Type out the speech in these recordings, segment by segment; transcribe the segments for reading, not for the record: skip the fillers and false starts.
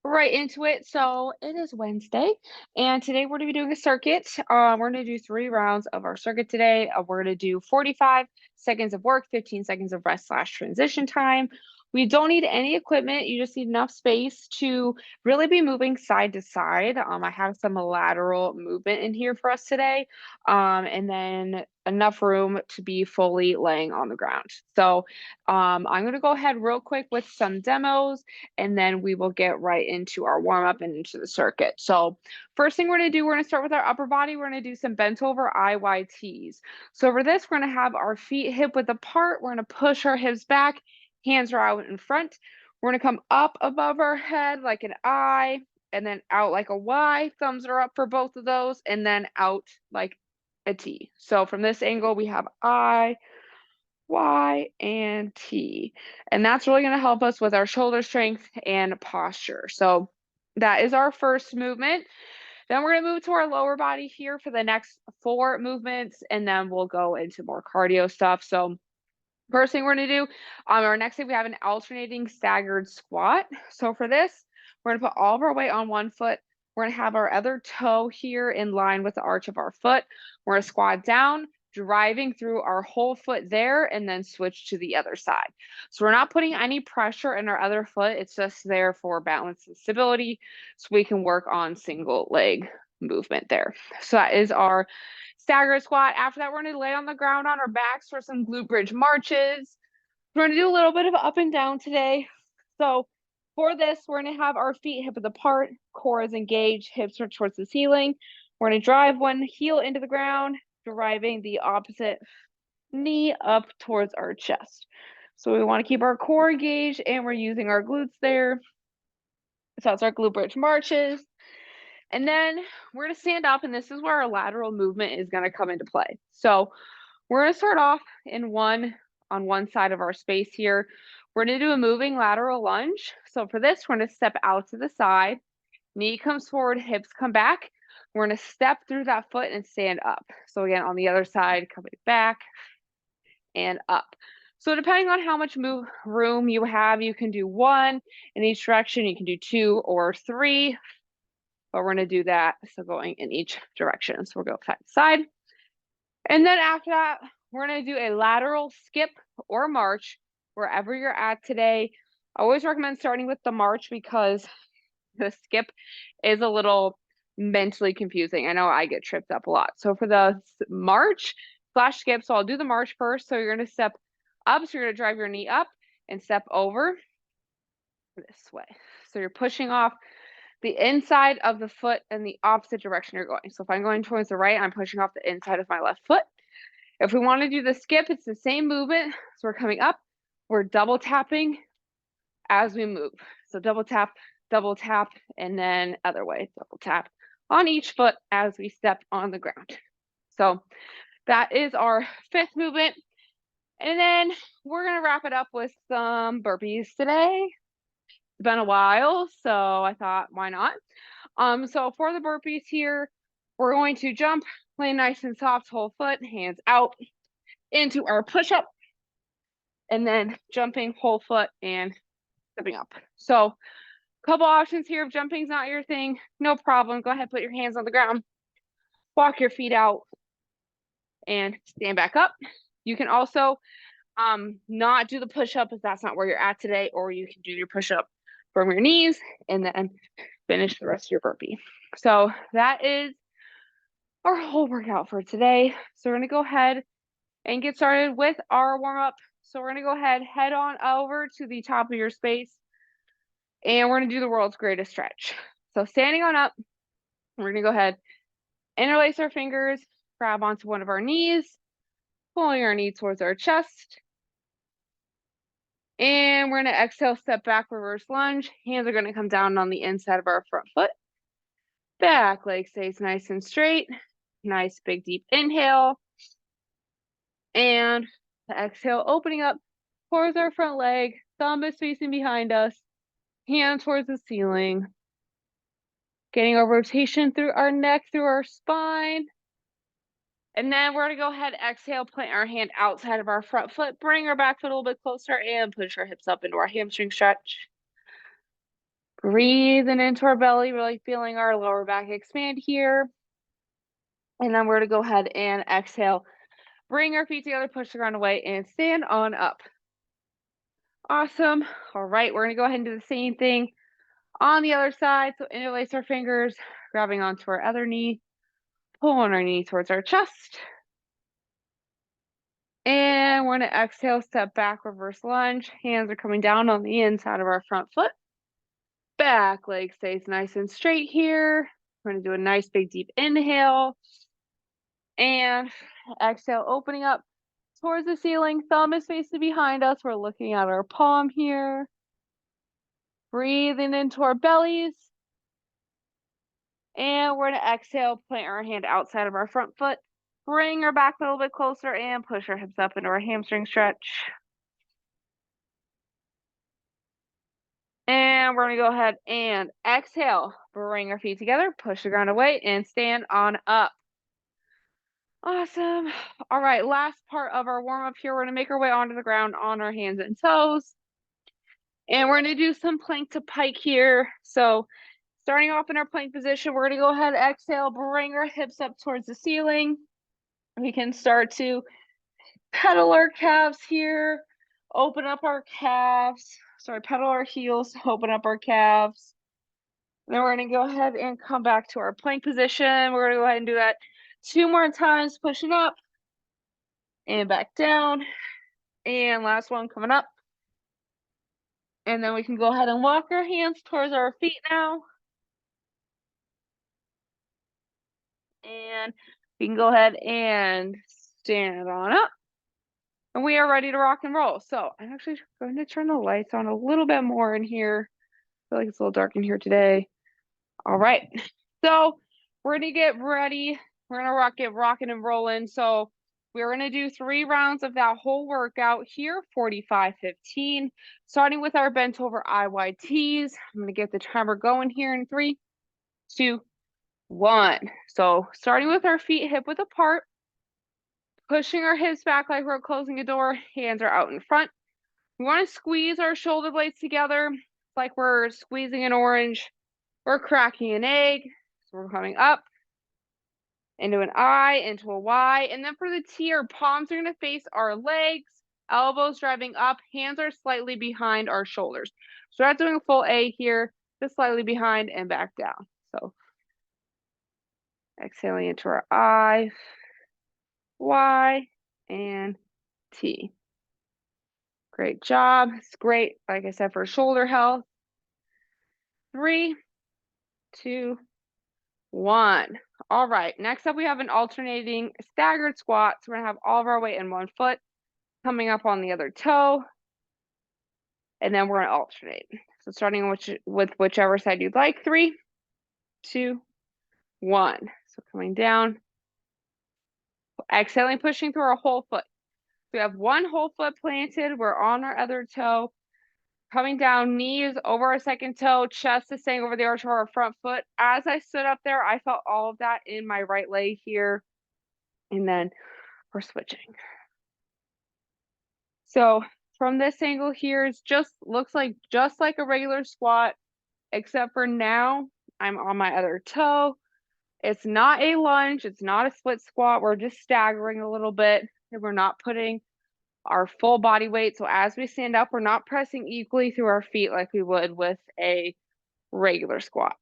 right into it. So it is Wednesday, and today we're going to be doing a circuit. We're going to do 3 rounds of our circuit today. We're going to do 45 seconds of work, 15 seconds of rest slash transition time. We don't need any equipment. You just need enough space to really be moving side to side. I have some lateral movement in here for us today, and then enough room to be fully laying on the ground. So I'm going to go ahead real quick with some demos and then we will get right into our warm up and into the circuit. So first thing we're going to do, we're going to start with our upper body. We're going to do some bent over IYTs. So for this, we're going to have our feet hip width apart. We're going to push our hips back, hands are out in front. We're going to come up above our head like an I, and then out like a Y. Thumbs are up for both of those, and then out like a T. So from this angle, we have I, Y, and T. And that's really going to help us with our shoulder strength and posture. So that is our first movement. Then we're going to move to our lower body here for the next 4 movements, and then we'll go into more cardio stuff. So first thing we're going to do, our next thing, we have an alternating staggered squat. So for this, we're going to put all of our weight on one foot. We're going to have our other toe here in line with the arch of our foot. We're going to squat down, driving through our whole foot there, and then switch to the other side. So we're not putting any pressure in our other foot. It's just there for balance and stability, so we can work on single leg movement there. So that is our stagger squat. After that, we're going to lay on the ground on our backs for some glute bridge marches. We're going to do a little bit of up and down today. So for this, we're going to have our feet hip width apart, core is engaged, hips are towards the ceiling. We're going to drive one heel into the ground, driving the opposite knee up towards our chest. So we want to keep our core engaged, and we're using our glutes there. So that's our glute bridge marches. And then we're going to stand up, and this is where our lateral movement is going to come into play. So we're going to start off on one side of our space here. We're going to do a moving lateral lunge. So for this, we're going to step out to the side. Knee comes forward, hips come back. We're going to step through that foot and stand up. So again, on the other side, coming back and up. So depending on how much room you have, you can do 1 in each direction. You can do 2 or 3, but we're going to do that. So going in each direction. So we'll go side to side. And then after that, we're going to do a lateral skip or march wherever you're at today. I always recommend starting with the march because the skip is a little mentally confusing. I know I get tripped up a lot. So for the march slash skip, so I'll do the march first. So you're going to step up. So you're going to drive your knee up and step over this way. So you're pushing off the inside of the foot in the opposite direction you're going. So if I'm going towards the right, I'm pushing off the inside of my left foot. If we want to do the skip, it's the same movement. So we're coming up, we're double tapping as we move. So double tap, and then other way, double tap on each foot as we step on the ground. So that is our 5th movement. And then we're going to wrap it up with some burpees today. It's been a while, so I thought, why not? So for the burpees here, we're going to jump, lay nice and soft, whole foot, hands out into our push-up, and then jumping whole foot and stepping up. So a couple options here. If jumping's not your thing, no problem. Go ahead, put your hands on the ground, walk your feet out, and stand back up. You can also not do the push-up if that's not where you're at today, or you can do your push-up from your knees and then finish the rest of your burpee. So that is our whole workout for today. So we're going to go ahead and get started with our warm-up. So we're going to go ahead, head on over to the top of your space, and we're going to do the world's greatest stretch. So standing on up, we're going to go ahead, interlace our fingers, grab onto one of our knees, pulling our knee towards our chest. And we're going to exhale, step back, reverse lunge. Hands are going to come down on the inside of our front foot. Back leg stays nice and straight. Nice big deep inhale. And the exhale, opening up towards our front leg. Thumb is facing behind us. Hand towards the ceiling. Getting a rotation through our neck, through our spine. And then we're going to go ahead, exhale, plant our hand outside of our front foot, bring our back foot a little bit closer, and push our hips up into our hamstring stretch. Breathing into our belly, really feeling our lower back expand here. And then we're going to go ahead and exhale. Bring our feet together, push the ground away, and stand on up. Awesome. All right, we're going to go ahead and do the same thing on the other side. So interlace our fingers, grabbing onto our other knee, pulling our knee towards our chest. And we're going to exhale, step back, reverse lunge. Hands are coming down on the inside of our front foot. Back leg stays nice and straight here. We're going to do a nice big deep inhale. And exhale, opening up towards the ceiling. Thumb is facing behind us. We're looking at our palm here. Breathing into our bellies. And we're going to exhale, plant our hand outside of our front foot. Bring our back a little bit closer and push our hips up into our hamstring stretch. And we're going to go ahead and exhale. Bring our feet together, push the ground away, and stand on up. Awesome. All right, last part of our warm-up here. We're going to make our way onto the ground on our hands and toes. And we're going to do some plank to pike here. So starting off in our plank position, we're going to go ahead, exhale, bring our hips up towards the ceiling. We can start to pedal our calves here, open up our calves. Sorry, pedal our heels, open up our calves. Then we're going to go ahead and come back to our plank position. We're going to go ahead and do that 2 more times, pushing up and back down. And last one coming up. And then we can go ahead and walk our hands towards our feet now. And we can go ahead and stand on up. And we are ready to rock and roll. So I'm actually going to turn the lights on a little bit more in here. I feel like it's a little dark in here today. All right. So we're going to get ready. We're going to get rocking and rolling. So we're going to do 3 rounds of that whole workout here, 45-15, starting with our bent over IYTs. I'm going to get the timer going here in 3, 2, 1. So starting with our feet hip width apart, pushing our hips back like we're closing a door, hands are out in front. We want to squeeze our shoulder blades together like we're squeezing an orange or cracking an egg. So we're coming up into an I, into a Y. And then for the T, our palms are going to face our legs, elbows driving up, hands are slightly behind our shoulders. So we're not doing a full A here, just slightly behind and back down. So exhaling into our I, Y, and T. Great job. It's great, like I said, for shoulder health. 3, 2, 1. All right, next up we have an alternating staggered squat. So we're gonna have all of our weight in one foot, coming up on the other toe, and then we're gonna alternate. So starting with whichever side you'd like. 3, 2, 1. So coming down, exhaling, pushing through our whole foot. We have one whole foot planted, we're on our other toe. Coming down, knees over our second toe, chest is staying over the arch of our front foot. As I stood up there, I felt all of that in my right leg here. And then we're switching. So from this angle here, it looks like just like a regular squat, except for now I'm on my other toe. It's not a lunge, it's not a split squat. We're just staggering a little bit, and we're not putting our full body weight. So as we stand up, we're not pressing equally through our feet like we would with a regular squat.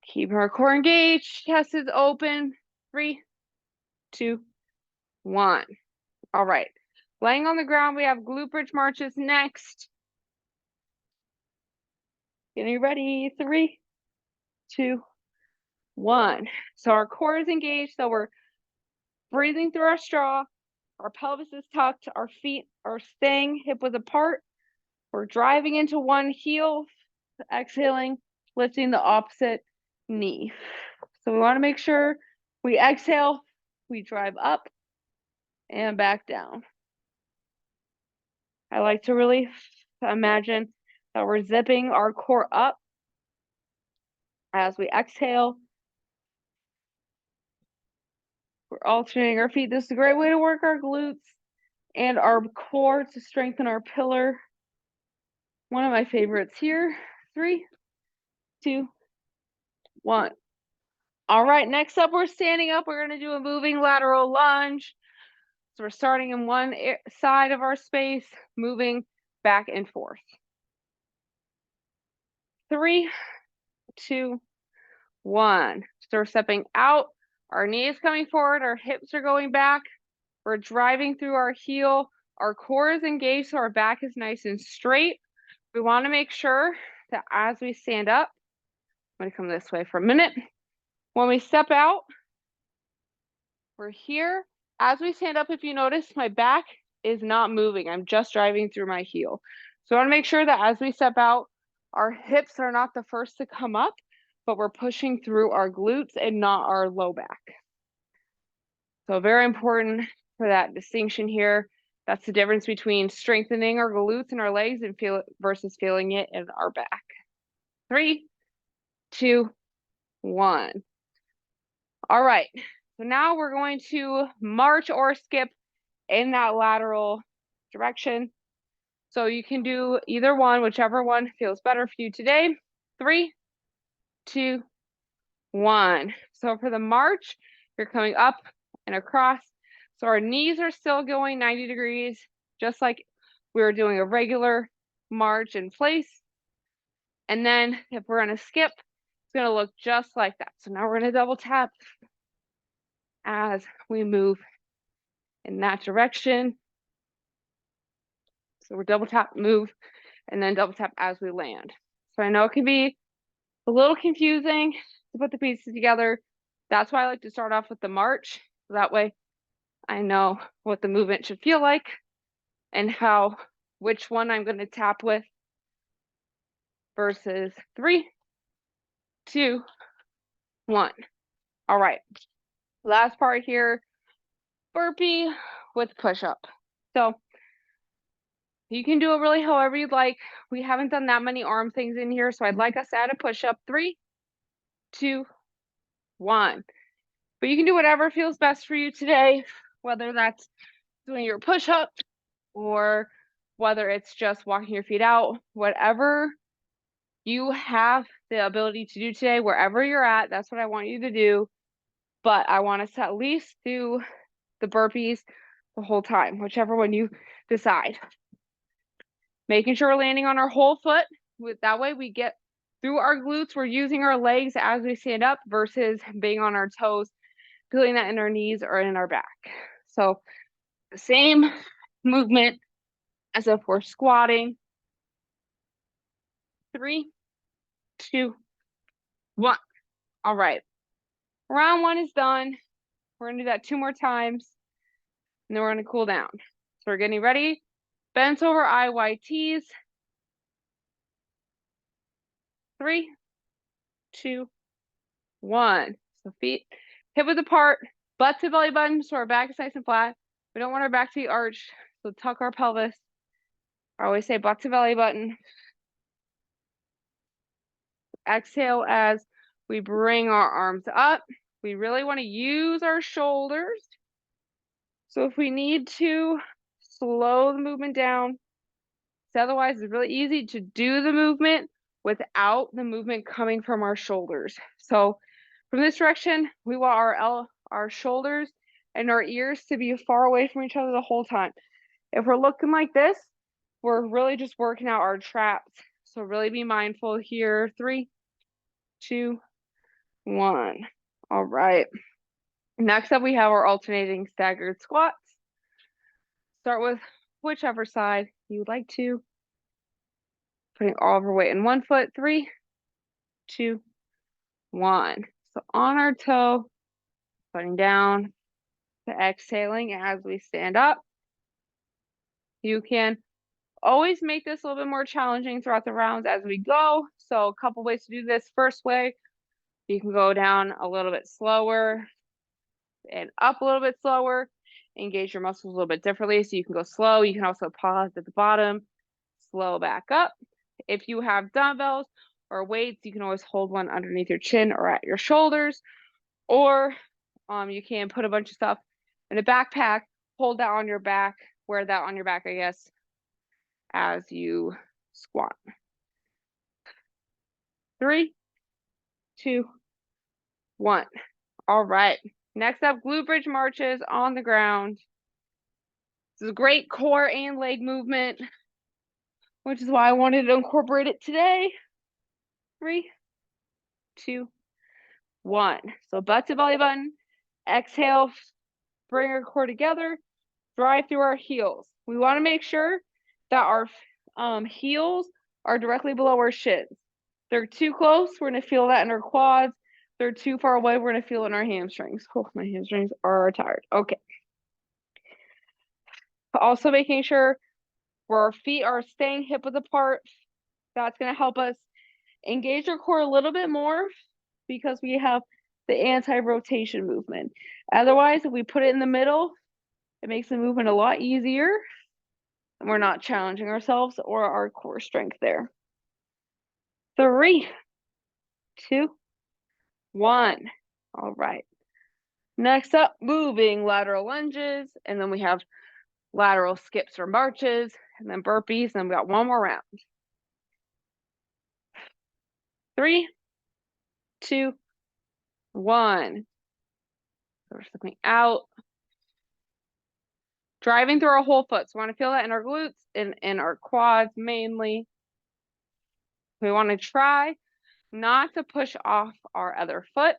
Keeping our core engaged, chest is open. 3, 2, 1. All right. Laying on the ground, we have glute bridge marches next. Getting ready. 3, 2, 1. So our core is engaged. So we're breathing through our straw. Our pelvis is tucked. Our feet are staying hip width apart. We're driving into one heel, exhaling, lifting the opposite knee. So we want to make sure we exhale, we drive up and back down. I like to really imagine that we're zipping our core up as we exhale. We're alternating our feet. This is a great way to work our glutes and our core to strengthen our pillar. One of my favorites here. 3, 2, 1. All right, next up, we're standing up. We're going to do a moving lateral lunge. So we're starting in one side of our space, moving back and forth. 3, 2, 1. So we're stepping out. Our knee is coming forward. Our hips are going back. We're driving through our heel. Our core is engaged, so our back is nice and straight. We want to make sure that as we stand up, I'm going to come this way for a minute. When we step out, we're here. As we stand up, if you notice, my back is not moving. I'm just driving through my heel. So I want to make sure that as we step out, our hips are not the first to come up, but we're pushing through our glutes and not our low back. So very important for that distinction here. That's the difference between strengthening our glutes and our legs and versus feeling it in our back. 3, 2, 1. All right. So now we're going to march or skip in that lateral direction. So you can do either one, whichever one feels better for you today. 3, 2, 1. So for the march, you're coming up and across. So our knees are still going 90 degrees, just like we were doing a regular march in place. And then if we're going to skip, it's going to look just like that. So now we're going to double tap as we move in that direction. So we're double tap, move, and then double tap as we land. So I know it can be a little confusing to put the pieces together. That's why I like to start off with the march. So that way I know what the movement should feel like and which one I'm going to tap with versus 3, 2, 1. All right. Last part here, burpee with push-up. So you can do it really however you'd like. We haven't done that many arm things in here, so I'd like us to add a push-up. 3, 2, 1. But you can do whatever feels best for you today, whether that's doing your push-up or whether it's just walking your feet out, whatever you have the ability to do today, wherever you're at, that's what I want you to do. But I want us to at least do the burpees the whole time, whichever one you decide. Making sure we're landing on our whole foot. That way we get through our glutes. We're using our legs as we stand up versus being on our toes, feeling that in our knees or in our back. So the same movement as if we're squatting. 3, 2, 1. All right. Round 1 is done. We're going to do that 2 more times, and then we're going to cool down. So we're getting ready. Bent over IYTs. 3, 2, 1. So feet hip width apart, butt to belly button, so our back is nice and flat. We don't want our back to be arched, so tuck our pelvis. I always say butt to belly button. Exhale as we bring our arms up. We really want to use our shoulders. So if we need to slow the movement down, otherwise it's really easy to do the movement without the movement coming from our shoulders. So from this direction, we want our shoulders and our ears to be far away from each other the whole time. If we're looking like this, we're really just working out our traps. So really be mindful here. 3, 2, 1. All right. Next up, we have our alternating staggered squats. Start with whichever side you would like to. Putting all of our weight in one foot. 3, 2, 1. So on our toe, putting down, to exhaling as we stand up. You can always make this a little bit more challenging throughout the rounds as we go. So a couple ways to do this. First way, you can go down a little bit slower and up a little bit slower. Engage your muscles a little bit differently. So you can go slow. You can also pause at the bottom, slow back up. If you have dumbbells or weights, you can always hold one underneath your chin or at your shoulders. Or you can put a bunch of stuff in a backpack, hold that on your back, wear that on your back, I guess, as you squat. 3, 2, 1. All right. Next up, glute bridge marches on the ground. This is a great core and leg movement, which is why I wanted to incorporate it today. 3, 2, 1. So butt to belly button. Exhale, bring our core together, drive through our heels. We want to make sure that our heels are directly below our shins. If they're too close, we're going to feel that in our quads. If they're too far away, we're going to feel it in our hamstrings. Oh, my hamstrings are tired. Okay. Also making sure where our feet are staying hip width apart. That's going to help us engage our core a little bit more because we have the anti-rotation movement. Otherwise, if we put it in the middle, it makes the movement a lot easier and we're not challenging ourselves or our core strength there. 3, 2, 1. All right. Next up, moving lateral lunges, and then we have lateral skips or marches, and then burpees, and then we got one more round. 3, 2, 1. So we're stepping out. Driving through our whole foot. So we want to feel that in our glutes and in our quads mainly. We want to try not to push off our other foot.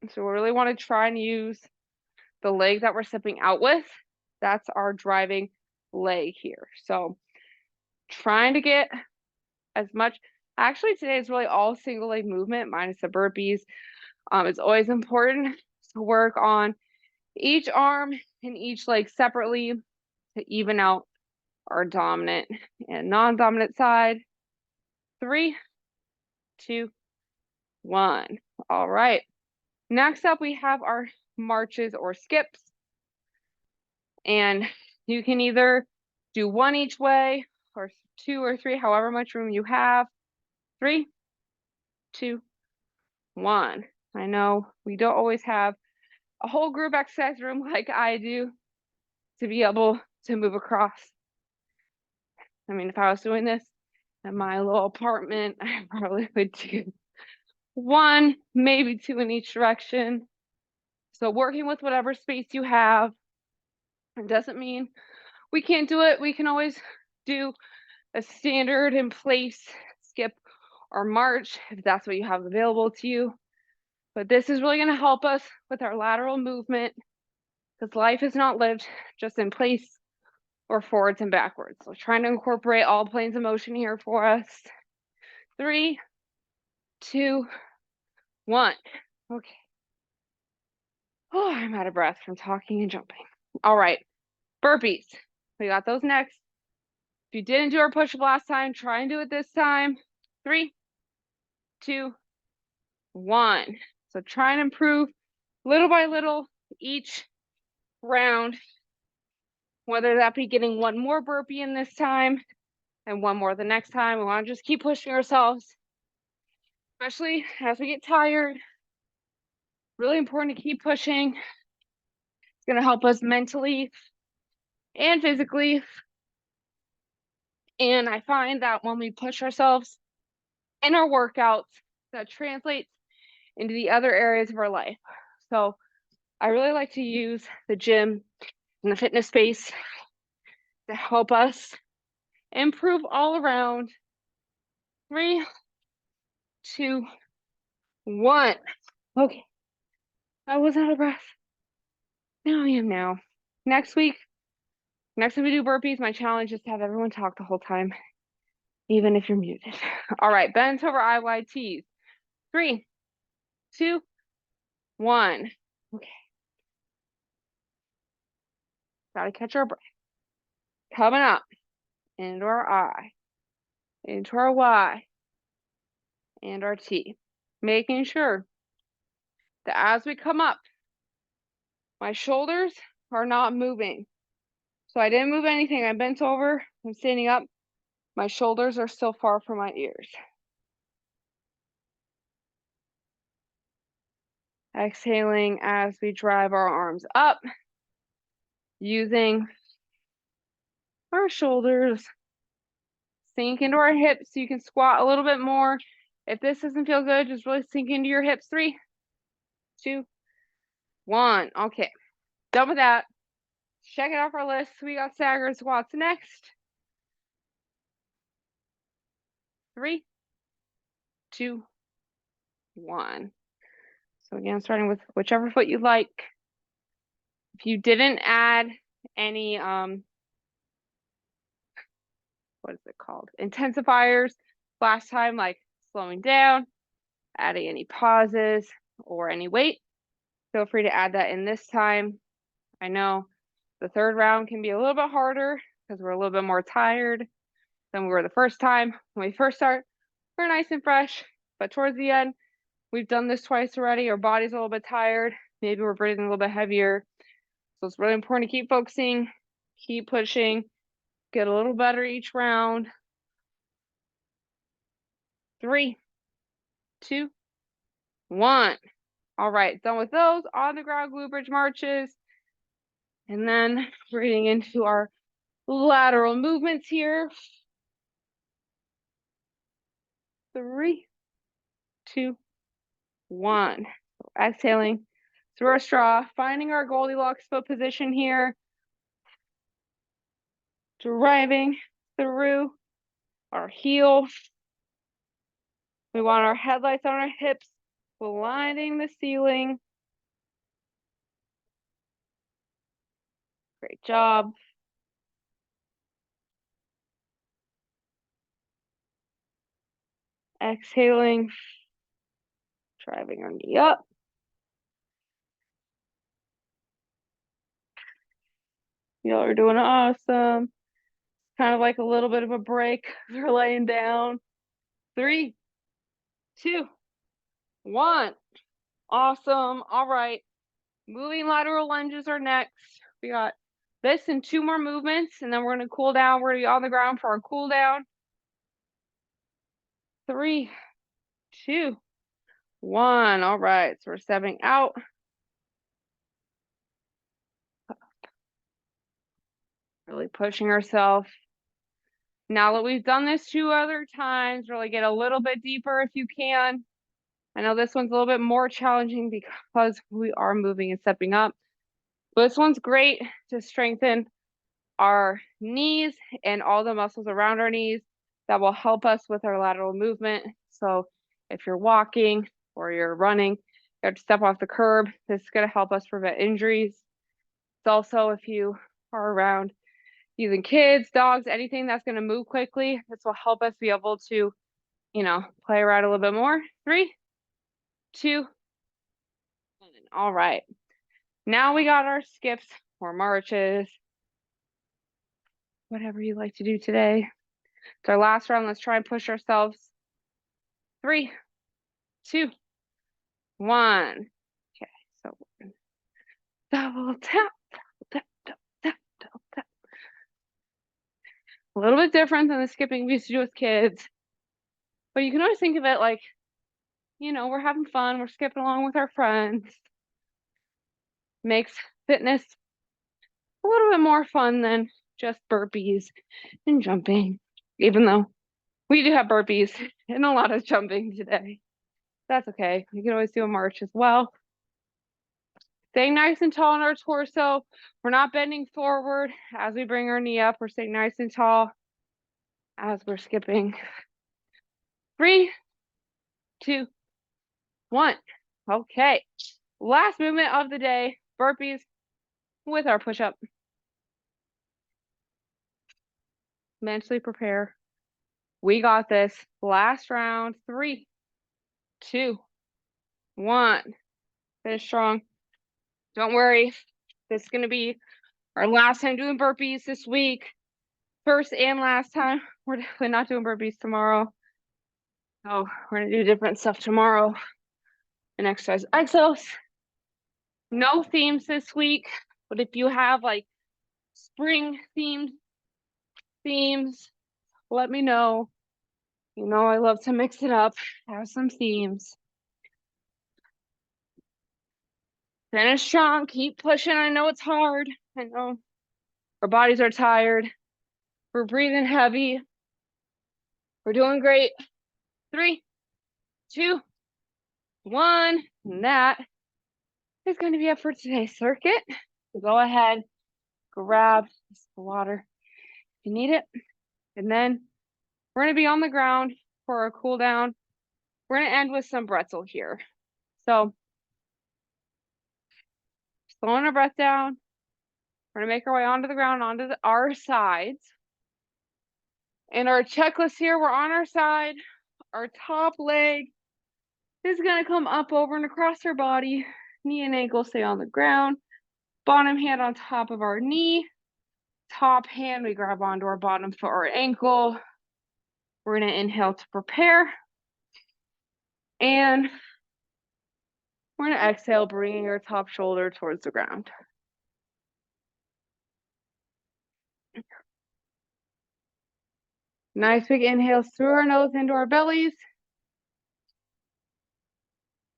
So we really want to try and use the leg that we're stepping out with. That's our driving leg here. So trying to get as much, actually today is really all single leg movement minus the burpees. It's always important to work on each arm and each leg separately to even out our dominant and non-dominant side. 3, 2, 1. All right. Next up, we have our marches or skips. And you can either do one each way or 2 or 3, however much room you have. 3, 2, 1. I know we don't always have a whole group exercise room like I do to be able to move across. I mean, if I was doing this in my little apartment, I probably would do 1, maybe 2 in each direction. So working with whatever space you have. It doesn't mean we can't do it. We can always do a standard in place skip or march if that's what you have available to you. But this is really going to help us with our lateral movement because life is not lived just in place or forwards and backwards. So trying to incorporate all planes of motion here for us. 3, 2, 1. Okay. Oh, I'm out of breath from talking and jumping. All right. Burpees. We got those next. If you didn't do our push-up last time, try and do it this time. 3, 2, 1. So try and improve little by little each round, whether that be getting one more burpee in this time and one more the next time. We want to just keep pushing ourselves, especially as we get tired. Really important to keep pushing. It's going to help us mentally and physically. And I find that when we push ourselves in our workouts, that translates into the other areas of our life. So I really like to use the gym and the fitness space to help us improve all around. 3, 2, 1. Okay. I was out of breath. Now I am now. Next week we do burpees. My challenge is to have everyone talk the whole time, even if you're muted. All right, bent over eye wide tees. 3, 2, 1. Okay. Gotta catch our breath. Coming up into our I, into our Y, and our T. Making sure that as we come up, my shoulders are not moving. So I didn't move anything. I bent over. I'm standing up. My shoulders are still far from my ears. Exhaling as we drive our arms up, using our shoulders sink into our hips so you can squat a little bit more. If this doesn't feel good, just really sink into your hips. 3, 2, 1. Okay, done with that. Check it off our list. We got staggered squats next. 3, 2, 1. So again, starting with whichever foot you like. If you didn't add any, what is it called? Intensifiers last time, like slowing down, adding any pauses or any weight, feel free to add that in this time. I know the third round can be a little bit harder because we're a little bit more tired than we were the first time. When we first start, we're nice and fresh, but towards the end, we've done this twice already. Our body's a little bit tired. Maybe we're breathing a little bit heavier. So it's really important to keep focusing, keep pushing, get a little better each round. 3, 2, 1. All right, done with those. On the ground glute bridge marches. And then we're getting into our lateral movements here. 3, 2, 1. So exhaling through our straw, finding our Goldilocks foot position here. Driving through our heel. We want our headlights on our hips, blinding the ceiling. Great job. Exhaling, driving our knee up. Y'all are doing awesome. Kind of like a little bit of a break. We're laying down. 3, 2, 1. Awesome. All right. Moving lateral lunges are next. We got this and 2 more movements, and then we're going to cool down. We're going to be on the ground for our cool down. 3, 2, 1. All right. So we're stepping out. Really pushing ourselves. Now that we've done this 2 other times, really get a little bit deeper if you can. I know this one's a little bit more challenging because we are moving and stepping up. But this one's great to strengthen our knees and all the muscles around our knees that will help us with our lateral movement. So if you're walking or you're running, you have to step off the curb. This is going to help us prevent injuries. It's also if you are around using kids, dogs, anything that's going to move quickly, this will help us be able to, play around a little bit more. 3, 2, 1. All right. Now we got our skips or marches. Whatever you like to do today. It's our last round. Let's try and push ourselves. 3, 2, 1. Okay, so double tap, tap, tap, tap, tap, tap. A little bit different than the skipping we used to do with kids. But you can always think of it like, we're having fun. We're skipping along with our friends. Makes fitness a little bit more fun than just burpees and jumping, even though we do have burpees and a lot of jumping today. That's okay. We can always do a march as well. Staying nice and tall on our torso. We're not bending forward as we bring our knee up. We're staying nice and tall as we're skipping. 3, 2, 1. Okay. Last movement of the day, burpees with our push-up. Mentally prepare. We got this. Last round. 3, 2, 1. Finish strong. Don't worry. This is going to be our last time doing burpees this week. First and last time. We're definitely not doing burpees tomorrow. So we're going to do different stuff tomorrow and exercise exos. No themes this week, but if you have like spring themed themes, let me know. I love to mix it up, have some themes. Finish strong, keep pushing. I know it's hard. I know our bodies are tired. We're breathing heavy. We're doing great. 3, 2, 1. And that is going to be it for today's circuit. So go ahead, grab some water if you need it. And then we're going to be on the ground for our cool down. We're going to end with some bretzel here. So slowing our breath down. We're going to make our way onto the ground, onto our sides. And our checklist here, we're on our side. Our top leg is going to come up, over, and across our body. Knee and ankle stay on the ground. Bottom hand on top of our knee. Top hand, we grab onto our bottom foot or ankle. We're going to inhale to prepare. And we're going to exhale, bringing our top shoulder towards the ground. Nice big inhales through our nose into our bellies.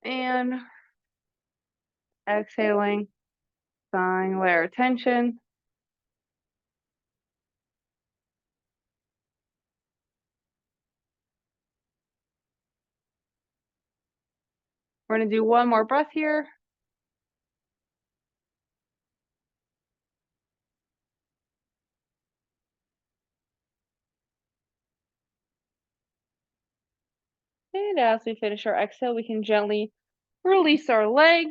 And exhaling, sighing away our tension. We're going to do one more breath here. And as we finish our exhale, we can gently release our leg.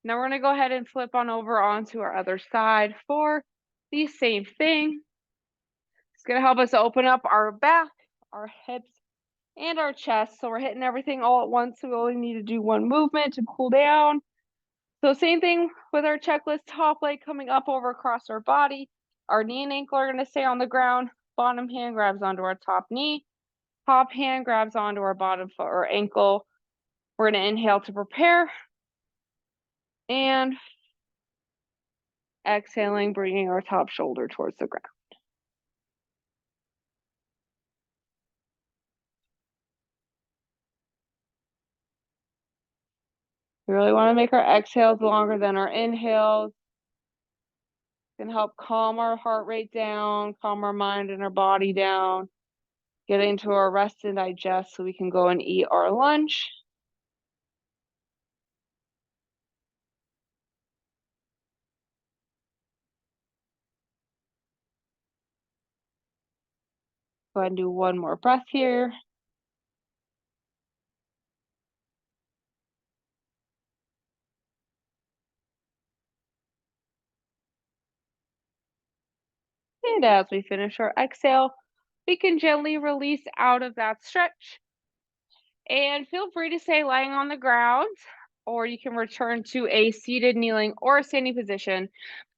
Now we're going to go ahead and flip on over onto our other side for the same thing. It's going to help us open up our back, our hips, and our chest. So we're hitting everything all at once. So we only need to do one movement to cool down. So same thing with our checklist, top leg coming up, over, across our body. Our knee and ankle are going to stay on the ground. Bottom hand grabs onto our top knee. Top hand grabs onto our bottom foot or ankle. We're going to inhale to prepare. And exhaling, bringing our top shoulder towards the ground. We really want to make our exhales longer than our inhales. It can help calm our heart rate down, calm our mind and our body down, get into our rest and digest so we can go and eat our lunch. Go ahead and do one more breath here. And as we finish our exhale, we can gently release out of that stretch. And feel free to stay lying on the ground, or you can return to a seated, kneeling, or standing position.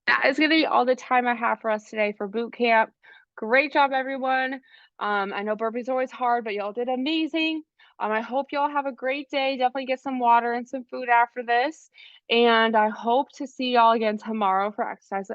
That is going to be all the time I have for us today for boot camp. Great job, everyone. I know burpees are always hard, but y'all did amazing. I hope y'all have a great day. Definitely get some water and some food after this. And I hope to see y'all again tomorrow for exercise.